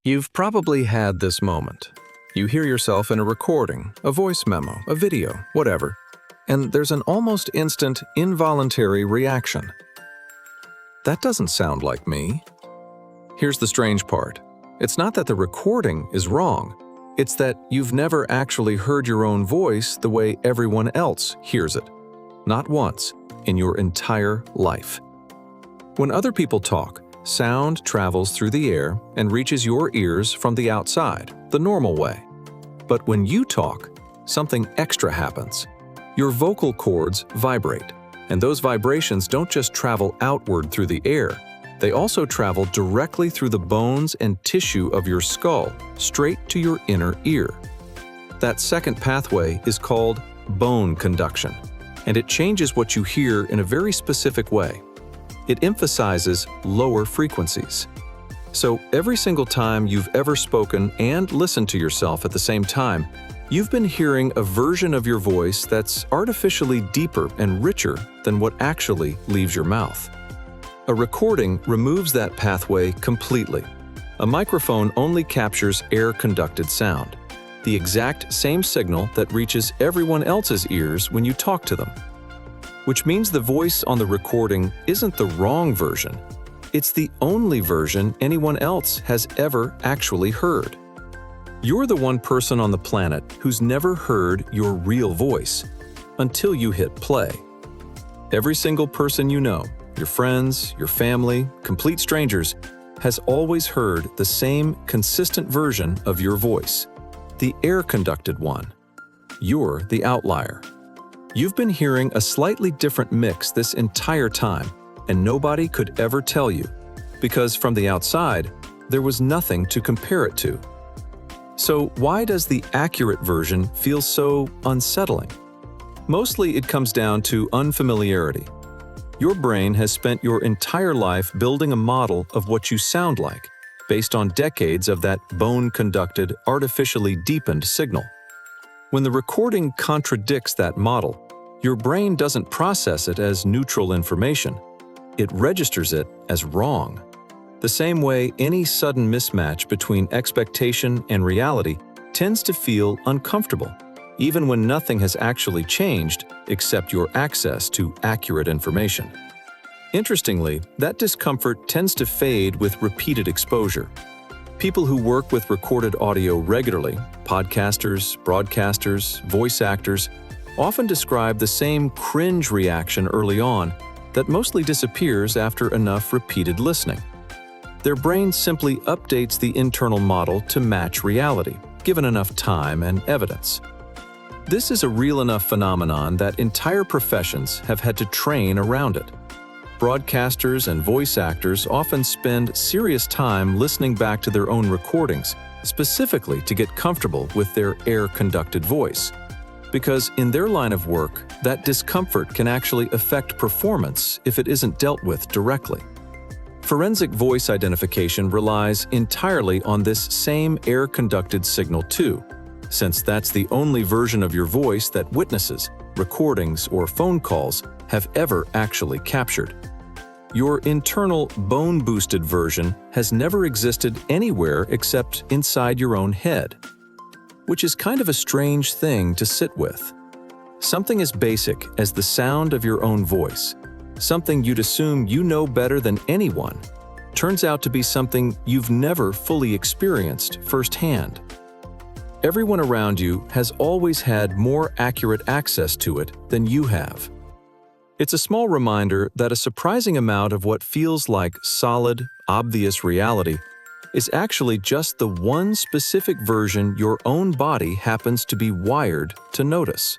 You've probably had this moment. You hear yourself in a recording, a voice memo, a video, whatever, and there's an almost instant, involuntary reaction. That doesn't sound like me. Here's the strange part. It's not that the recording is wrong. It's that you've never actually heard your own voice the way everyone else hears it. Not once in your entire life. When other people talk, sound travels through the air and reaches your ears from the outside, the normal way. But when you talk, something extra happens. Your vocal cords vibrate, and those vibrations don't just travel outward through the air, they also travel directly through the bones and tissue of your skull, straight to your inner ear. That second pathway is called bone conduction, and it changes what you hear in a very specific way. It emphasizes lower frequencies. So every single time you've ever spoken and listened to yourself at the same time, you've been hearing a version of your voice that's artificially deeper and richer than what actually leaves your mouth. A recording removes that pathway completely. A microphone only captures air-conducted sound, the exact same signal that reaches everyone else's ears when you talk to them. Which means the voice on the recording isn't the wrong version. It's the only version anyone else has ever actually heard. You're the one person on the planet who's never heard your real voice until you hit play. Every single person you know, your friends, your family, complete strangers, has always heard the same consistent version of your voice, the air-conducted one. You're the outlier. You've been hearing a slightly different mix this entire time, and nobody could ever tell you, because from the outside, there was nothing to compare it to. So why does the accurate version feel so unsettling? Mostly it comes down to unfamiliarity. Your brain has spent your entire life building a model of what you sound like, based on decades of that bone-conducted, artificially deepened signal. When the recording contradicts that model, your brain doesn't process it as neutral information. It registers it as wrong. The same way any sudden mismatch between expectation and reality tends to feel uncomfortable, even when nothing has actually changed except your access to accurate information. Interestingly, that discomfort tends to fade with repeated exposure. People who work with recorded audio regularly, podcasters, broadcasters, voice actors, often describe the same cringe reaction early on that mostly disappears after enough repeated listening. Their brain simply updates the internal model to match reality, given enough time and evidence. This is a real enough phenomenon that entire professions have had to train around it. Broadcasters and voice actors often spend serious time listening back to their own recordings, specifically to get comfortable with their air-conducted voice. Because in their line of work, that discomfort can actually affect performance if it isn't dealt with directly. Forensic voice identification relies entirely on this same air-conducted signal too, since that's the only version of your voice that witnesses, recordings, or phone calls have ever actually captured. Your internal bone-boosted version has never existed anywhere except inside your own head, which is kind of a strange thing to sit with. Something as basic as the sound of your own voice, something you'd assume you know better than anyone, turns out to be something you've never fully experienced firsthand. Everyone around you has always had more accurate access to it than you have. It's a small reminder that a surprising amount of what feels like solid, obvious reality is actually just the one specific version your own body happens to be wired to notice.